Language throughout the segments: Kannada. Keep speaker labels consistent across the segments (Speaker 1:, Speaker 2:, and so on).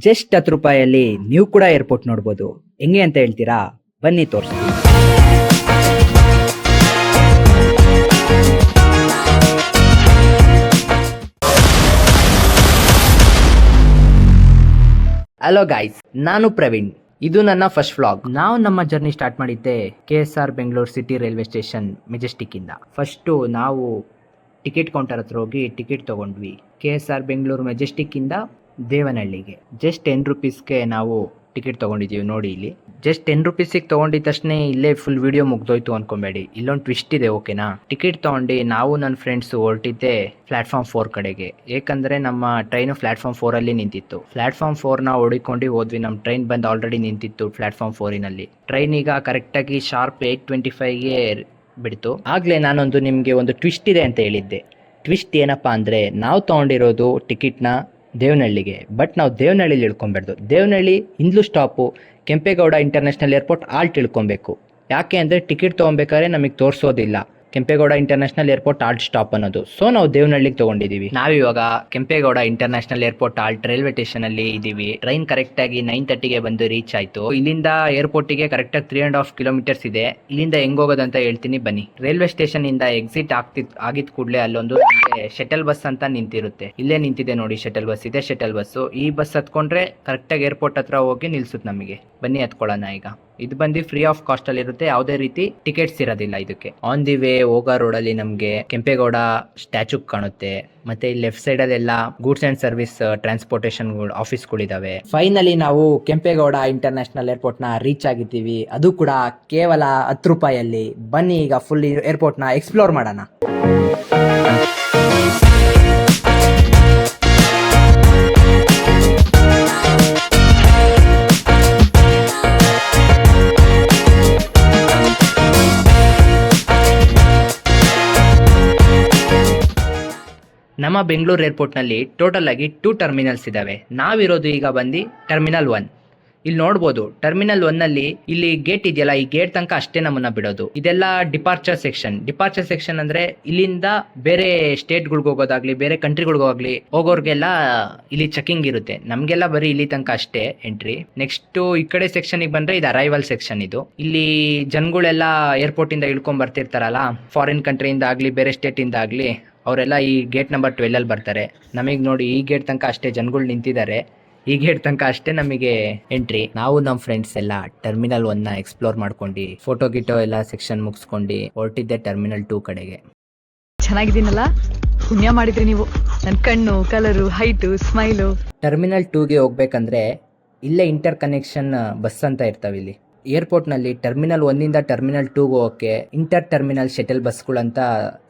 Speaker 1: ಜಸ್ಟ್ 10 ರೂಪಾಯಲ್ಲಿ ನೀವು ಕೂಡ ಏರ್ಪೋರ್ಟ್ ನೋಡ್ಬೋದು. ಹೆಂಗೆ ಅಂತ ಹೇಳ್ತೀರಾ? ಬನ್ನಿ ತೋರಿಸ್ತೀನಿ. ಹಲೋ ಗಾಯ್ಸ್, ನಾನು ಪ್ರವೀಣ್. ಇದು ನನ್ನ ಫಸ್ಟ್ ವ್ಲಾಗ್. ನಾವು ನಮ್ಮ ಜರ್ನಿ ಸ್ಟಾರ್ಟ್ ಮಾಡಿದ್ದೆ KSR Bengaluru city railway station Majestic ಇಂದ. ಫಸ್ಟು ನಾವು ಟಿಕೆಟ್ ಕೌಂಟರ್ ಹತ್ರ ಹೋಗಿ ಟಿಕೆಟ್ ತೊಗೊಂಡ್ವಿ. KSR ಬೆಂಗಳೂರು ಮೆಜೆಸ್ಟಿಕ್ ಇಂದ ದೇವನಹಳ್ಳಿಗೆ ಜಸ್ಟ್ 10 ರುಪೀಸ್ಗೆ ನಾವು ಟಿಕೆಟ್ ತೊಗೊಂಡಿದ್ದೀವಿ. ನೋಡಿ, ಇಲ್ಲಿ ಜಸ್ಟ್ 10 ರುಪೀಸಿಗೆ ತೊಗೊಂಡಿದ ತಕ್ಷಣ ಇಲ್ಲೇ ಫುಲ್ ವಿಡಿಯೋ ಮುಗ್ದೋಯ್ತು ಅನ್ಕೊಬೇಡಿ. ಇಲ್ಲೊಂದು ಟ್ವಿಸ್ಟ್ ಇದೆ, ಓಕೆನಾ? ಟಿಕೆಟ್ ತೊಗೊಂಡು ನಾವು ನನ್ನ ಫ್ರೆಂಡ್ಸ್ ಹೊರಟಿದ್ದೆ ಪ್ಲಾಟ್ಫಾರ್ಮ್ 4 ಕಡೆಗೆ. ಏಕೆಂದರೆ ನಮ್ಮ ಟ್ರೈನು ಪ್ಲಾಟ್ಫಾರ್ಮ್ 4 ನಿಂತಿತ್ತು. ಪ್ಲಾಟ್ಫಾರ್ಮ್ 4ನ ಓಡಿಕೊಂಡು ಹೋದ್ವಿ. ನಮ್ಮ ಟ್ರೈನ್ ಬಂದು ಆಲ್ರೆಡಿ ನಿಂತಿತ್ತು ಪ್ಲಾಟ್ಫಾರ್ಮ್ 4ನಲ್ಲಿ. ಟ್ರೈನ್ ಈಗ ಕರೆಕ್ಟಾಗಿ ಶಾರ್ಪ್ 8:25ಗೆ ಬಿಡ್ತು. ಆಗಲೇ ನಾನೊಂದು ನಿಮಗೆ ಒಂದು ಟ್ವಿಸ್ಟ್ ಇದೆ ಅಂತ ಹೇಳಿದ್ದೆ. ಟ್ವಿಸ್ಟ್ ಏನಪ್ಪ ಅಂದರೆ, ನಾವು ತೊಗೊಂಡಿರೋದು ಟಿಕೆಟ್ನ ದೇವನಹಳ್ಳಿಗೆ. ಬಟ್ ನಾವು ದೇವನಹಳ್ಳಿಲಿ ಇಳ್ಕೊಬಾರ್ದು. ದೇವನಹಳ್ಳಿ ಹಿಂದ್ಲು stop Kempegowda international airport halt ಇಳ್ಕೊಬೇಕು. ಯಾಕೆ ಅಂದರೆ ಟಿಕೆಟ್ ತೊಗೊಬೇಕಾದ್ರೆ ನಮಗೆ ತೋರಿಸೋದಿಲ್ಲ Kempegowda international airport halt stop ಅನ್ನೋದು. ಸೊ ನಾವು ದೇವನಹಳ್ಳಿಗೆ ತೊಗೊಂಡಿದ್ದೀವಿ. ನಾವಿವಾಗ Kempegowda international airport halt railway ಸ್ಟೇಷನಲ್ಲಿ ಇದ್ದೀವಿ. ಟ್ರೈನ್ ಕರೆಕ್ಟಾಗಿ 9:30ಗೆ ಬಂದು ರೀಚ್ ಆಯಿತು. ಇಲ್ಲಿಂದ ಏರ್ಪೋರ್ಟಿಗೆ ಕರೆಕ್ಟಾಗಿ 3.5 ಕಿಲೋಮೀಟರ್ಸ್ ಇದೆ. ಇಲ್ಲಿಂದ ಹೆಂಗೆ ಹೋಗೋದಂತ ಹೇಳ್ತೀನಿ ಬನ್ನಿ. ರೈಲ್ವೆ ಸ್ಟೇಷನ್ ಇಂದ ಎಕ್ಸಿಟ್ ಆಗಿದ ಕೂಡಲೇ ಅಲ್ಲೊಂದು ಶಟಲ್ ಬಸ್ ಅಂತ ನಿಂತಿರುತ್ತೆ. ಇಲ್ಲೇ ನಿಂತಿದೆ ನೋಡಿ, ಶಟಲ್ ಬಸ್ ಇದೆ. ಶಟಲ್ ಬಸ್ಸು ಈ ಬಸ್ ಹತ್ಕೊಂಡ್ರೆ ಕರೆಕ್ಟಾಗಿ ಏರ್ಪೋರ್ಟ್ ಹತ್ರ ಹೋಗಿ ನಿಲ್ಸುತ್ತೆ ನಮಗೆ. ಬನ್ನಿ ಹತ್ಕೊಳ್ಳೋಣ. ಈಗ ಇದು ಬಂದು ಫ್ರೀ ಆಫ್ ಕಾಸ್ಟ್ ಅಲ್ಲಿ ಇರುತ್ತೆ. ಯಾವುದೇ ರೀತಿ ಟಿಕೆಟ್ಸ್ ಇರೋದಿಲ್ಲ ಇದಕ್ಕೆ. ಆನ್ ದಿ ವೇ ಹೋಗೋ ರೋಡಲ್ಲಿ ನಮಗೆ ಕೆಂಪೇಗೌಡ ಸ್ಟ್ಯಾಚು ಕಾಣುತ್ತೆ. ಮತ್ತೆ ಲೆಫ್ಟ್ ಸೈಡ್ ಅಲ್ಲೆಲ್ಲ ಗೂಡ್ಸ್ ಅಂಡ್ ಸರ್ವಿಸ್ ಟ್ರಾನ್ಸ್ಪೋರ್ಟೇಷನ್ ಆಫೀಸ್ಗಳಿದಾವೆ. ಫೈನಲಿ ನಾವು ಕೆಂಪೇಗೌಡ ಇಂಟರ್ನ್ಯಾಷನಲ್ ಏರ್ಪೋರ್ಟ್ ನ ರೀಚ್ ಆಗಿದ್ದೀವಿ. ಅದು ಕೂಡ ಕೇವಲ 10 ರೂಪಾಯಲ್ಲಿ. ಬನ್ನಿ ಈಗ ಫುಲ್ ಏರ್ಪೋರ್ಟ್ ನ ಎಕ್ಸ್ಪ್ಲೋರ್ ಮಾಡೋಣ. ನಮ್ಮ ಬೆಂಗಳೂರು ಏರ್ಪೋರ್ಟ್ನಲ್ಲಿ ಟೋಟಲ್ ಆಗಿ 2 ಟರ್ಮಿನಲ್ಸ್ ಇದ್ದಾವೆ. ನಾವಿರೋದು ಈಗ ಬಂದು ಟರ್ಮಿನಲ್ 1. ಇಲ್ಲಿ ನೋಡ್ಬೋದು, ಟರ್ಮಿನಲ್ 1ನಲ್ಲಿ ಇಲ್ಲಿ ಗೇಟ್ ಇದೆಯಲ್ಲ, ಈ ಗೇಟ್ ತನಕ ಅಷ್ಟೇ ನಮ್ಮನ್ನ ಬಿಡೋದು. ಇದೆಲ್ಲ ಡಿಪಾರ್ಚರ್ ಸೆಕ್ಷನ್. ಡಿಪಾರ್ಚರ್ ಸೆಕ್ಷನ್ ಅಂದ್ರೆ ಇಲ್ಲಿಂದ ಬೇರೆ ಸ್ಟೇಟ್ಗಳಿಗೆ ಹೋಗೋದಾಗ್ಲಿ, ಬೇರೆ ಕಂಟ್ರಿಗಳಿಗೋಗ್ಲಿ ಹೋಗೋರ್ಗೆಲ್ಲ ಇಲ್ಲಿ ಚೆಕಿಂಗ್ ಇರುತ್ತೆ. ನಮ್ಗೆಲ್ಲ ಬರೀ ಇಲ್ಲಿ ತನಕ ಅಷ್ಟೇ ಎಂಟ್ರಿ. ನೆಕ್ಸ್ಟ್ ಈ ಕಡೆ ಸೆಕ್ಷನ್ಗೆ ಬಂದ್ರೆ ಇದು ಅರೈವಲ್ ಸೆಕ್ಷನ್. ಇದು ಇಲ್ಲಿ ಜನಗಳೆಲ್ಲ ಏರ್ಪೋರ್ಟ್ ಇಂದ ಇಳ್ಕೊಂಡ್ ಬರ್ತಿರ್ತಾರಲ್ಲ, ಫಾರಿನ್ ಕಂಟ್ರಿಯಿಂದ ಆಗ್ಲಿ ಬೇರೆ ಸ್ಟೇಟ್ ಇಂದ ಆಗ್ಲಿ, ಅವರೆಲ್ಲ ಈ ಗೇಟ್ ನಂಬರ್ 12 ಬರ್ತಾರೆ. ನಮಗೆ ನೋಡಿ ಈ ಗೇಟ್ ತನಕ ಅಷ್ಟೇ ಜನಗಳು ನಿಂತಿದ್ದಾರೆ. ಈ ಗೇಟ್ ತನಕ ಅಷ್ಟೇ ನಮಗೆ ಎಂಟ್ರಿ. ನಾವು ನಮ್ಮ ಫ್ರೆಂಡ್ಸ್ ಎಲ್ಲ ಟರ್ಮಿನಲ್ 1ನ ಎಕ್ಸ್ಪ್ಲೋರ್ ಮಾಡ್ಕೊಂಡು ಫೋಟೋ ಗಿಟೋ ಎಲ್ಲ ಸೆಕ್ಷನ್ ಮುಗಿಸ್ಕೊಂಡು ಹೊರಟಿದ್ದೆ ಟರ್ಮಿನಲ್ 2 ಕಡೆಗೆ.
Speaker 2: ಚೆನ್ನಾಗಿದ್ದೀನಲ್ಲ, ಪುಣ್ಯ ಮಾಡಿದ್ರಿ ನೀವು. ನನ್ನ ಕಣ್ಣು, ಕಲರು, ಹೈಟು, ಸ್ಮೈಲು.
Speaker 1: ಟರ್ಮಿನಲ್ 2ಗೆ ಹೋಗ್ಬೇಕಂದ್ರೆ ಇಲ್ಲೇ ಇಂಟರ್ ಕನೆಕ್ಷನ್ ಬಸ್ ಅಂತ ಇರ್ತಾವೆ. ಇಲ್ಲಿ ಏರ್ಪೋರ್ಟ್ನಲ್ಲಿ ಟರ್ಮಿನಲ್ 1ಇಂದ ಟರ್ಮಿನಲ್ 2ಗೆ ಹೋಗೋಕ್ಕೆ ಇಂಟರ್ ಟರ್ಮಿನಲ್ ಶಟಲ್ ಬಸ್ಗಳಂತ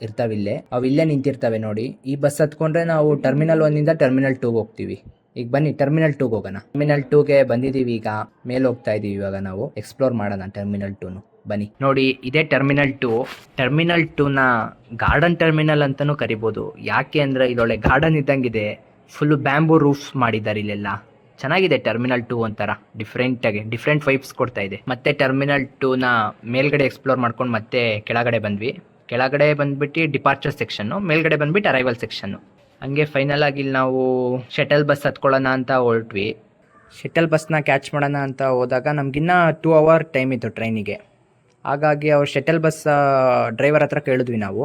Speaker 1: ಇರ್ತಾವಿಲ್ಲೇ. ಅವು ಇಲ್ಲೇ ನಿಂತಿರ್ತವೆ ನೋಡಿ. ಈ ಬಸ್ ಹತ್ಕೊಂಡ್ರೆ ನಾವು ಟರ್ಮಿನಲ್ 1ಇಂದ ಟರ್ಮಿನಲ್ 2ಗೆ ಹೋಗ್ತೀವಿ. ಈಗ ಬನ್ನಿ ಟರ್ಮಿನಲ್ 2ಗೆ ಹೋಗೋಣ. ಟರ್ಮಿನಲ್ 2ಗೆ ಬಂದಿದ್ದೀವಿ. ಈಗ ಮೇಲೆ ಹೋಗ್ತಾ ಇದೀವಿ. ಇವಾಗ ನಾವು ಎಕ್ಸ್ಪ್ಲೋರ್ ಮಾಡೋಣ ಟರ್ಮಿನಲ್ 2ನು. ಬನ್ನಿ ನೋಡಿ, ಇದೇ ಟರ್ಮಿನಲ್ 2. ಟರ್ಮಿನಲ್ 2ನ ಗಾರ್ಡನ್ ಟರ್ಮಿನಲ್ ಅಂತಾನೂ ಕರಿಬೋದು. ಯಾಕೆ ಅಂದರೆ ಇದೊಳ್ಳೆ ಗಾರ್ಡನ್ ಇದ್ದಂಗಿದೆ. ಫುಲ್ಲು ಬ್ಯಾಂಬೂ ರೂಫ್ಸ್ ಮಾಡಿದ್ದಾರೆ ಇಲ್ಲೆಲ್ಲ. ಚೆನ್ನಾಗಿದೆ ಟರ್ಮಿನಲ್ 2 ಒಂಥರ ಡಿಫ್ರೆಂಟ್ ವೈಬ್ಸ್ ಕೊಡ್ತಾ ಇದೆ. ಮತ್ತೆ ಟರ್ಮಿನಲ್ 2ನ ಮೇಲ್ಗಡೆ ಎಕ್ಸ್ಪ್ಲೋರ್ ಮಾಡ್ಕೊಂಡು ಮತ್ತೆ ಕೆಳಗಡೆ ಬಂದ್ವಿ. ಕೆಳಗಡೆ ಬಂದ್ಬಿಟ್ಟು ಡಿಪಾರ್ಚರ್ ಸೆಕ್ಷನ್ನು, ಮೇಲ್ಗಡೆ ಬಂದ್ಬಿಟ್ಟು ಅರೈವಲ್ ಸೆಕ್ಷನ್ನು. ಹಂಗೆ ಫೈನಲ್ ಆಗಿ ಇಲ್ಲಿ ನಾವು ಶಟಲ್ ಬಸ್ ಹತ್ಕೊಳ್ಳೋಣ ಅಂತ ಹೊರಟ್ವಿ. ಶಟಲ್ ಬಸ್ನ ಕ್ಯಾಚ್ ಮಾಡೋಣ ಅಂತ ಹೋದಾಗ ನಮಗಿನ್ನ 2 ಅವರ್ ಟೈಮ್ ಇತ್ತು ಟ್ರೈನಿಗೆ. ಹಾಗಾಗಿ ಅವ್ರು ಶಟಲ್ ಬಸ್ ಡ್ರೈವರ್ ಹತ್ರ ಕೇಳಿದ್ವಿ. ನಾವು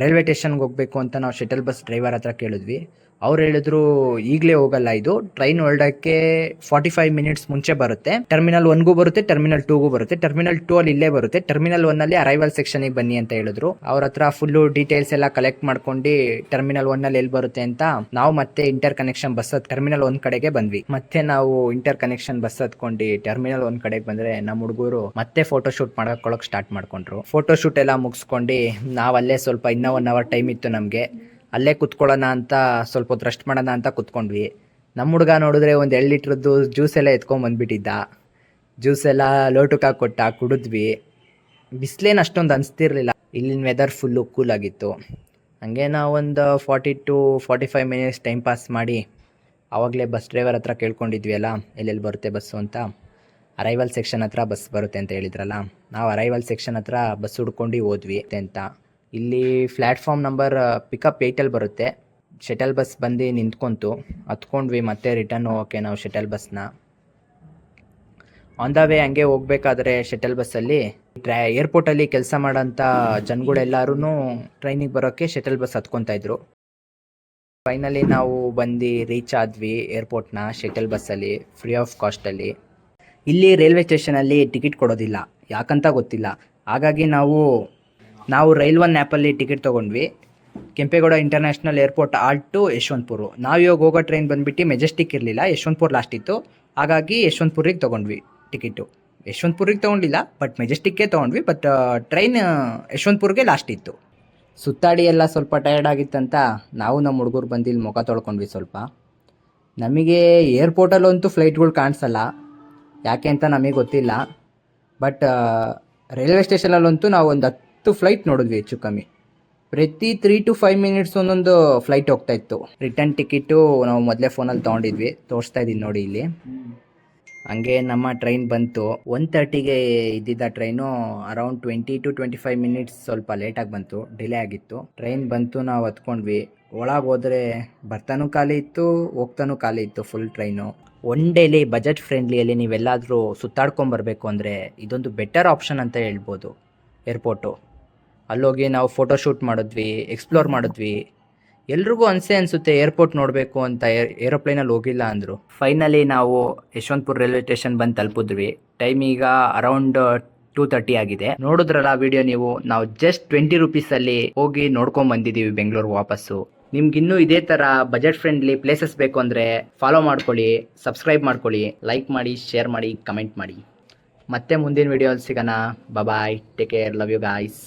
Speaker 1: ರೈಲ್ವೆ ಸ್ಟೇಷನ್ಗೆ ಹೋಗಬೇಕು ಅಂತ ನಾವು ಶಟಲ್ ಬಸ್ ಡ್ರೈವರ್ ಹತ್ರ ಕೇಳಿದ್ವಿ. ಅವ್ರು ಹೇಳಿದ್ರು ಈಗಲೇ ಹೋಗಲ್ಲ, ಇದು ಟ್ರೈನ್ ಹೊರಡಕ್ಕೆ 45 ಮಿನಿಟ್ಸ್ ಮುಂಚೆ ಬರುತ್ತೆ. ಟರ್ಮಿನಲ್ 1ಗೂ ಬರುತ್ತೆ, ಟರ್ಮಿನಲ್ 2ಗೂ ಬರುತ್ತೆ. ಟರ್ಮಿನಲ್ 2 ಅಲ್ಲಿ ಇಲ್ಲೇ ಬರುತ್ತೆ. ಟರ್ಮಿನಲ್ 1ನಲ್ಲಿ ಅರೈವಲ್ ಸೆಕ್ಷನ್ಗೆ ಬನ್ನಿ ಅಂತ ಹೇಳಿದ್ರು. ಅವ್ರ ಹತ್ರ ಫುಲ್ಲು ಡೀಟೇಲ್ಸ್ ಎಲ್ಲ ಕಲೆಕ್ಟ್ ಮಾಡ್ಕೊಂಡು ಟರ್ಮಿನಲ್ 1ನಲ್ಲಿ ಎಲ್ಲಿ ಬರುತ್ತೆ ಅಂತ ನಾವು ಮತ್ತೆ ಇಂಟರ್ ಕನೆಕ್ಷನ್ ಬಸ್ ಟರ್ಮಿನಲ್ 1 ಕಡೆಗೆ ಬಂದ್ವಿ. ಮತ್ತೆ ನಾವು ಇಂಟರ್ ಕನೆಕ್ಷನ್ ಬಸ್ ಹತ್ಕೊಂಡು ಟರ್ಮಿನಲ್ 1 ಕಡೆಗೆ ಬಂದ್ರೆ ನಮ್ಮ ಹುಡುಗರು ಮತ್ತೆ ಫೋಟೋ ಶೂಟ್ ಮಾಡ್ಕೊಳ್ಳೋಕೆ ಸ್ಟಾರ್ಟ್ ಮಾಡ್ಕೊಂಡ್ರು. ಫೋಟೋ ಶೂಟ್ ಎಲ್ಲ ಮುಗಿಸ್ಕೊಂಡು ನಾವು ಅಲ್ಲೇ ಸ್ವಲ್ಪ ಇನ್ನೂ 1 ಅವರ್ ಟೈಮ್ ಇತ್ತು ನಮಗೆ. ಅಲ್ಲೇ ಕುತ್ಕೊಳ್ಳೋಣ ಅಂತ ಸ್ವಲ್ಪ ಹೊತ್ತು ರೆಸ್ಟ್ ಮಾಡೋಣ ಅಂತ ಕುತ್ಕೊಂಡ್ವಿ. ನಮ್ಮ ಹುಡುಗ ನೋಡಿದ್ರೆ ಒಂದು 2 ಲೀಟ್ರದ್ದು ಜ್ಯೂಸ್ ಎಲ್ಲ ಎತ್ಕೊಂಡ್ಬಂದ್ಬಿಟ್ಟಿದ್ದ. ಜ್ಯೂಸ್ ಎಲ್ಲ ಲೋಟಕ್ಕೆ ಕೊಟ್ಟ, ಕುಡಿದ್ವಿ. ಬಿಸಿಲೇನು ಅಷ್ಟೊಂದು ಅನಿಸ್ತಿರ್ಲಿಲ್ಲ. ಇಲ್ಲಿನ ವೆದರ್ ಫುಲ್ಲು ಕೂಲಾಗಿತ್ತು. ಹಂಗೆ ನಾವು ಒಂದು 40 to 45 ಮಿನಿಟ್ಸ್ ಟೈಮ್ ಪಾಸ್ ಮಾಡಿ ಆವಾಗಲೇ ಬಸ್ ಡ್ರೈವರ್ ಹತ್ರ ಕೇಳ್ಕೊಂಡಿದ್ವಿ ಅಲ್ಲ ಎಲ್ಲೆಲ್ಲಿ ಬರುತ್ತೆ ಬಸ್ಸು ಅಂತ. ಅರೈವಲ್ ಸೆಕ್ಷನ್ ಹತ್ರ ಬಸ್ ಬರುತ್ತೆ ಅಂತ ಹೇಳಿದ್ರಲ್ಲ, ನಾವು ಅರೈವಲ್ ಸೆಕ್ಷನ್ ಹತ್ರ ಬಸ್ ಹುಡ್ಕೊಂಡು ಹೋದ್ವಿ ಅಂತ. ಇಲ್ಲಿ ಪ್ಲ್ಯಾಟ್ಫಾರ್ಮ್ ನಂಬರ್ ಪಿಕಪ್ 8 ಬರುತ್ತೆ. ಶಟಲ್ ಬಸ್ ಬಂದು ನಿಂತ್ಕೊಂತು, ಹತ್ಕೊಂಡ್ವಿ ಮತ್ತೆ ರಿಟರ್ನ್ ಹೋಗೋಕ್ಕೆ ನಾವು ಶಟಲ್ ಬಸ್ನ. ಆನ್ ದ ವೇ ಹಂಗೆ ಹೋಗ್ಬೇಕಾದ್ರೆ ಶಟಲ್ ಬಸ್ಸಲ್ಲಿ ಏರ್ಪೋರ್ಟಲ್ಲಿ ಕೆಲಸ ಮಾಡೋಂಥ ಜನಗಳೆಲ್ಲರೂ ಟ್ರೈನಿಗೆ ಬರೋಕ್ಕೆ ಶಟಲ್ ಬಸ್ ಹತ್ಕೊತಾ-ಇದ್ರು. ಫೈನಲಿ ನಾವು ಬಂದು ರೀಚ್ ಆದ್ವಿ ಏರ್ಪೋರ್ಟ್ನ ಶಟಲ್ ಬಸ್ಸಲ್ಲಿ ಫ್ರೀ ಆಫ್ ಕಾಸ್ಟಲ್ಲಿ. ಇಲ್ಲಿ ರೈಲ್ವೆ ಸ್ಟೇಷನಲ್ಲಿ ಟಿಕೆಟ್ ಕೊಡೋದಿಲ್ಲ, ಯಾಕಂತ ಗೊತ್ತಿಲ್ಲ. ಹಾಗಾಗಿ ನಾವು ರೈಲ್ ಒನ್ ಆ್ಯಪಲ್ಲಿ ಟಿಕೆಟ್ ತೊಗೊಂಡ್ವಿ. ಕೆಂಪೇಗೌಡ ಇಂಟರ್ನ್ಯಾಷನಲ್ ಏರ್ಪೋರ್ಟ್ ಆಲ್ಟ್ ಟು ಯಶವಂತಪುರ. ನಾವು ಇವಾಗ ಹೋಗೋ ಟ್ರೈನ್ ಬಂದುಬಿಟ್ಟು ಮೆಜೆಸ್ಟಿಕ್ ಇರಲಿಲ್ಲ, ಯಶವಂತಪುರ ಲಾಸ್ಟ್ ಇತ್ತು. ಹಾಗಾಗಿ ಯಶವಂತಪುರಿಗೆ ತೊಗೊಂಡ್ವಿ ಟಿಕೆಟು. ಯಶವಂತಪುರಿಗೆ ತೊಗೊಂಡಿಲ್ಲ, ಬಟ್ ಮೆಜೆಸ್ಟಿಕ್ಕೇ ತೊಗೊಂಡ್ವಿ. ಬಟ್ ಟ್ರೈನ್ ಯಶವಂತಪುರ್ಗೆ ಲಾಸ್ಟ್ ಇತ್ತು. ಸುತ್ತಾಡಿ ಎಲ್ಲ ಸ್ವಲ್ಪ ಟಯರ್ಡ್ ಆಗಿತ್ತಂತ ನಾವು ನಮ್ಮ ಹುಡುಗರು ಬಂದು ಇಲ್ಲಿ ಮುಖ ತೊಳ್ಕೊಂಡ್ವಿ ಸ್ವಲ್ಪ. ನಮಗೆ ಏರ್ಪೋರ್ಟಲ್ಲಂತೂ ಫ್ಲೈಟ್ಗಳು ಕಾಣಿಸಲ್ಲ, ಯಾಕೆ ಅಂತ ನಮಗೆ ಗೊತ್ತಿಲ್ಲ. ಬಟ್ ರೈಲ್ವೆ ಸ್ಟೇಷನಲ್ಲಂತೂ ನಾವು ಒಂದು 10 ಫ್ಲೈಟ್ ನೋಡಿದ್ವಿ ಹೆಚ್ಚು ಕಮ್ಮಿ. ಪ್ರತಿ 3 to 5 ಮಿನಿಟ್ಸ್ ಒಂದೊಂದು ಫ್ಲೈಟ್ ಹೋಗ್ತಾಯಿತ್ತು. ರಿಟರ್ನ್ ಟಿಕೆಟು ನಾವು ಮೊದಲೇ ಫೋನಲ್ಲಿ ತೊಗೊಂಡಿದ್ವಿ, ತೋರಿಸ್ತಾ ಇದ್ದೀನಿ ನೋಡಿ ಇಲ್ಲಿ. ಹಂಗೆ ನಮ್ಮ ಟ್ರೈನ್ ಬಂತು. 1:30ಗೆ ಇದ್ದಿದ್ದ ಟ್ರೈನು ಅರೌಂಡ್ 20 to 25 ಮಿನಿಟ್ಸ್ ಸ್ವಲ್ಪ ಲೇಟಾಗಿ ಬಂತು, ಡಿಲೇ ಆಗಿತ್ತು. ಟ್ರೈನ್ ಬಂತು, ನಾವು ಹತ್ಕೊಂಡ್ವಿ. ಒಳಗೆ ಹೋದರೆ ಬರ್ತಾನೂ ಖಾಲಿ ಇತ್ತು, ಹೋಗ್ತಾನೂ ಖಾಲಿ ಇತ್ತು full train. One daily budget ಫ್ರೆಂಡ್ಲಿಯಲ್ಲಿ ನೀವೆಲ್ಲಾದರೂ ಸುತ್ತಾಡ್ಕೊಂಬರ್ಬೇಕು ಅಂದರೆ ಇದೊಂದು ಬೆಟರ್ ಆಪ್ಷನ್ ಅಂತ ಹೇಳ್ಬೋದು ಏರ್ಪೋರ್ಟು. ಅಲ್ಲೋಗಿ ನಾವು ಫೋಟೋ ಶೂಟ್ ಮಾಡಿದ್ವಿ, ಎಕ್ಸ್ಪ್ಲೋರ್ ಮಾಡಿದ್ವಿ. ಎಲ್ರಿಗೂ ಅನಿಸುತ್ತೆ ಏರ್ಪೋರ್ಟ್ ನೋಡಬೇಕು ಅಂತ. ಏರೋಪ್ಲೇನಲ್ಲಿ ಹೋಗಿಲ್ಲ ಅಂದರು. ಫೈನಲಿ ನಾವು ಯಶವಂತಪುರ ರೈಲ್ವೆ ಸ್ಟೇಷನ್ ಬಂದು ತಲುಪಿದ್ವಿ. ಟೈಮ್ ಈಗ ಅರೌಂಡ್ 2:30 ಆಗಿದೆ. ನೋಡಿದ್ರಲ್ಲ ವಿಡಿಯೋ ನೀವು, ನಾವು ಜಸ್ಟ್ 20 ರೂಪೀಸಲ್ಲಿ ಹೋಗಿ ನೋಡ್ಕೊಂಡು ಬಂದಿದ್ದೀವಿ ಬೆಂಗಳೂರು ವಾಪಸ್ಸು. ನಿಮ್ಗಿನ್ನೂ ಇದೇ ಥರ ಬಜೆಟ್ ಫ್ರೆಂಡ್ಲಿ ಪ್ಲೇಸಸ್ ಬೇಕು ಅಂದರೆ ಫಾಲೋ ಮಾಡ್ಕೊಳ್ಳಿ, ಸಬ್ಸ್ಕ್ರೈಬ್ ಮಾಡ್ಕೊಳ್ಳಿ, ಲೈಕ್ ಮಾಡಿ, ಶೇರ್ ಮಾಡಿ, ಕಮೆಂಟ್ ಮಾಡಿ. ಮತ್ತೆ ಮುಂದಿನ ವಿಡಿಯೋಲ್ಲಿ ಸಿಗೋಣ. Bye, take care, love you guys.